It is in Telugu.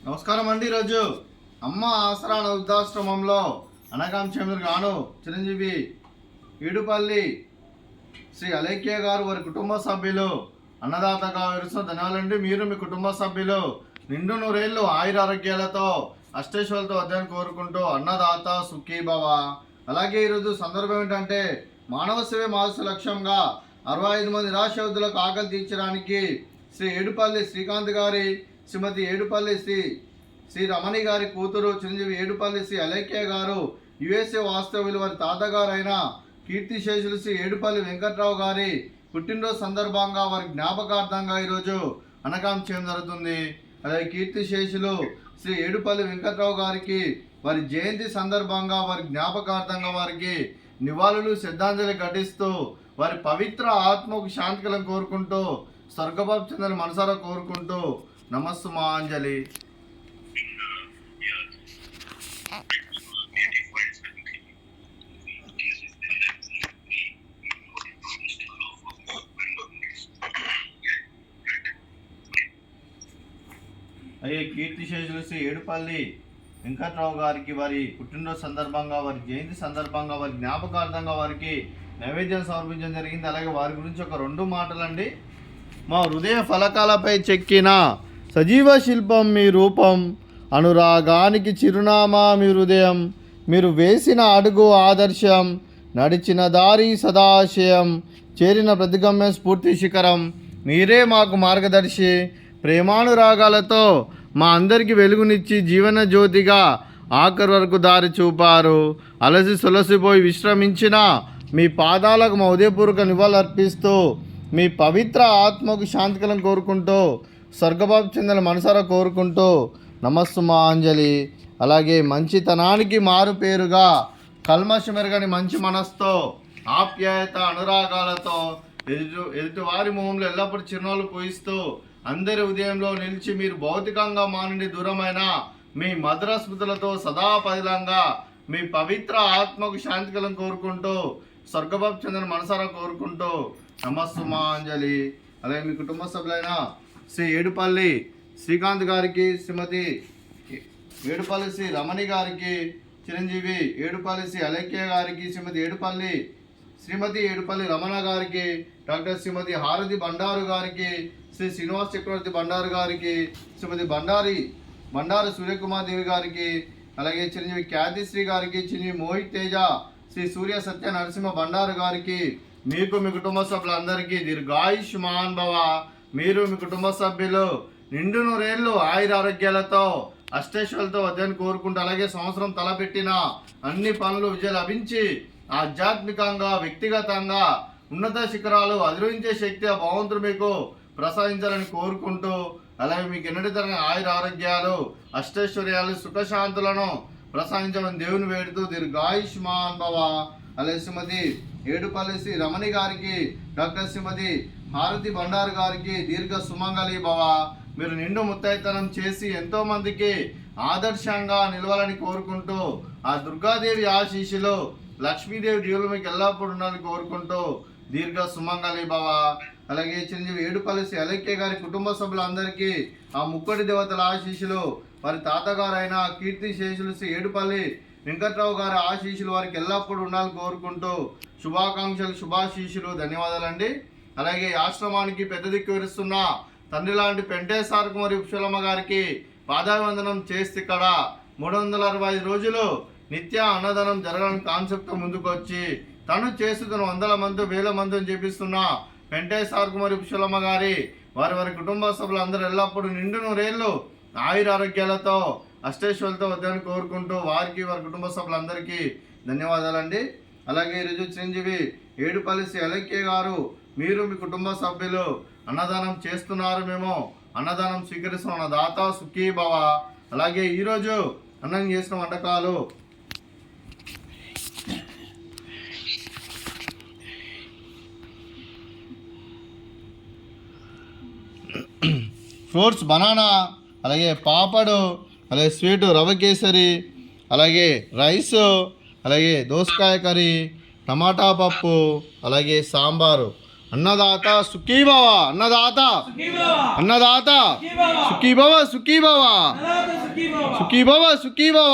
నమస్కారం అండి. ఈరోజు అమ్మ ఆసరా వృద్ధాశ్రమంలో అనగాం చంద్ర గాను చిరంజీవి ఈడుపల్లి శ్రీ అలేఖ్య గారు వారి కుటుంబ సభ్యులు అన్నదాతగా విరుస్తున్న ధన్యవాదాలండి. మీరు మీ కుటుంబ సభ్యులు నిండు నూరేళ్లు ఆయుర ఆరోగ్యాలతో అష్టేశ్వరులతో వద్దని కోరుకుంటూ అన్నదాత సుఖీభవ. అలాగే ఈరోజు సందర్భం ఏంటంటే మానవ సేవే మానవ లక్ష్యంగా 65 మంది నిరాశ్రయులకు ఆకలి తీర్చడానికి శ్రీ ఏడుపల్లి శ్రీకాంత్ గారి శ్రీమతి ఏడుపల్లి శ్రీ రమణి గారి కూతురు చిరంజీవి ఏడుపల్లి శ్రీ అలేఖ్య గారు యుఎస్ఏ వాస్తవ్యులు వారి తాతగారైన కీర్తిశేషులు శ్రీ ఏడుపల్లి వెంకట్రావు గారి పుట్టినరోజు సందర్భంగా వారి జ్ఞాపకార్థంగా ఈరోజు అనగాం చేయడం జరుగుతుంది. అలాగే కీర్తిశేషులు శ్రీ ఏడుపల్లి వెంకట్రావు గారికి వారి జయంతి సందర్భంగా వారి జ్ఞాపకార్థంగా వారికి నివాళులు శ్రద్ధాంజలి ఘటిస్తూ వారి పవిత్ర ఆత్మకు శాంతికలం కోరుకుంటూ స్వర్గబాబు చెందని మనసారా కోరుకుంటూ నమస్సు మాంజలి. అయ్యే కీర్తిశేషులు శ్రీ ఏడుపల్లి వెంకట్రావు గారికి వారి పుట్టినరోజు సందర్భంగా వారి జయంతి సందర్భంగా వారి జ్ఞాపకార్థంగా వారికి నైవేద్యం సమర్పించడం జరిగింది. అలాగే వారి గురించి ఒక 2 మాటలండి. మా హృదయ ఫలకాలపై చెక్కిన సజీవ శిల్పం మీ రూపం, అనురాగానికి చిరునామా మీ హృదయం, మీరు వేసిన అడుగు ఆదర్శం, నడిచిన దారి సదాశయం, చేరిన ప్రతిగమ్య స్ఫూర్తి శిఖరం, మీరే మాకు మార్గదర్శి, ప్రేమానురాగాలతో మా అందరికీ వెలుగునిచ్చి జీవన జ్యోతిగా ఆఖరి వరకు దారి చూపారు. అలసి సొలసిపోయి విశ్రమించిన మీ పాదాలకు మా ఉదయపూర్వక నివాళులు అర్పిస్తూ మీ పవిత్ర ఆత్మకు శాంతికలం కోరుకుంటూ స్వర్గబాబు చెందిన మనసారా కోరుకుంటూ నమస్సు మాంజలి. అలాగే మంచితనానికి మారు పేరుగా కల్మషమెరగని మంచి మనస్తో ఆప్యాయత అనురాగాలతో ఎదుటివారి మొహంలో ఎల్లప్పుడూ చిరునవ్వులు పూయిస్తూ అందరి ఉదయంలో నిలిచి మీరు భౌతికంగా మా నుండి దూరమైన మీ మధుర స్మృతులతో సదా పదిలంగా మీ పవిత్ర ఆత్మకు శాంతికలం కోరుకుంటూ స్వర్గబాబు చెందిన మనసారా కోరుకుంటూ నమస్సు మాంజలి. అలాగే మీ కుటుంబ సభ్యులైన శ్రీ ఏడుపల్లి శ్రీకాంత్ గారికి శ్రీమతి ఏడుపల్లి శ్రీ రమణి గారికి చిరంజీవి ఏడుపల్లి శ్రీ అలేఖ్య గారికి శ్రీమతి ఏడుపల్లి రమణ గారికి డాక్టర్ శ్రీమతి హారతి బండారు గారికి శ్రీ శ్రీనివాస్ చక్రవర్తి బండారు గారికి శ్రీమతి బండారు సూర్యకుమార్ దేవి గారికి అలాగే చిరంజీవి ఖ్యాతిశ్రీ గారికి చిరంజీవి మోహిత్ తేజ శ్రీ సూర్య సత్య నరసింహ బండారు గారికి మీకు మీ కుటుంబ సభ్యులందరికీ దీర్ఘాయుష్మాన్ భవ. మీరు మీ కుటుంబ సభ్యులు నిండు నూరేళ్లు ఆయుర ఆరోగ్యాలతో అష్టేశ్వరులతో వద్దని కోరుకుంటూ అలాగే సంవత్సరం తలపెట్టిన అన్ని పనులు విజయాలు లభించి ఆధ్యాత్మికంగా వ్యక్తిగతంగా ఉన్నత శిఖరాలు అధిరోహించే శక్తి ఆ భగవంతుడు మీకు ప్రసాదించాలని కోరుకుంటూ అలాగే మీకు ఎన్నటి తరగని ఆయుర ఆరోగ్యాలు అష్టైశ్వర్యాలు సుఖశాంతులను ప్రసాదించమని దేవుని వేడుతూ దీర్ఘాయుష్మాన్ భవ. అలాగే శ్రీమతి ఏడుపల్లి శ్రీ రమణి గారికి డాక్టర్ శ్రీమతి హారతి బండారు గారికి దీర్ఘ సుమంగళి భవ. మీరు నిండు ముత్తైతనం చేసి ఎంతో మందికి ఆదర్శంగా నిలవాలని కోరుకుంటూ ఆ దుర్గాదేవి ఆశీస్సులు లక్ష్మీదేవి దేవులు మీకు ఎల్లప్పుడూ ఉండాలని కోరుకుంటూ దీర్ఘ సుమంగళి భవ. అలాగే చిరంజీవి ఏడుపల్లి శ్రీ అలేఖ్య గారి కుటుంబ సభ్యులందరికీ ఆ ముక్కటి దేవతల ఆశీస్సులు వారి తాతగారైన కీర్తిశేషులు శ్రీ ఏడుపల్లి వెంకట్రావు గారి ఆశీస్సులు వారికి ఎల్లప్పుడూ ఉండాలని కోరుకుంటూ శుభాకాంక్షలు శుభాశీస్సులు ధన్యవాదాలండి. అలాగే ఆశ్రమానికి పెద్ద దిక్కు విరుస్తున్న తండ్రి లాంటి పెంటేశ్వర కుమారి ఉప్షలమ్మ గారికి పాదాభివందనం చేస్తే ఇక్కడ 365 రోజులు నిత్య అన్నదానం జరగని కాన్సెప్ట్ ముందుకు వచ్చి తను చేస్తున్న 100 మంది 1000 మందిని చేపిస్తున్న పెంటేశ్వర కుమారి ఉప్షలమ్మ గారి వారి కుటుంబ సభ్యులు అందరూ ఎల్లప్పుడూ నిండు నూరేళ్లు ఆయుర ఆరోగ్యాలతో అష్టేశ్వరులతో వద్దని కోరుకుంటూ వారికి వారి కుటుంబ సభ్యులందరికీ ధన్యవాదాలండి. అలాగే ఈరోజు చిరంజీవి ఏడుపల్లి శ్రీ అలేఖ్య గారు మీరు మీ కుటుంబ సభ్యులు అన్నదానం చేస్తున్నారు, మేము అన్నదానం స్వీకరిస్తున్న దాత సుఖీ భవ. అలాగే ఈరోజు అన్నం చేసిన వంటకాలు ఫ్రూట్స్ బనానా, అలాగే పాపడు, అలాగే స్వీటు రవ కేసరి, అలాగే రైసు, అలాగే దోసకాయ కర్రీ, టమాటా పప్పు, అలాగే సాంబారు, అన్నదాత సుఖీ భవ, అన్నదాత అన్నదాత సుఖీ భవ, సుఖీ భవ, సుఖీ భవ, సుఖీ భవ.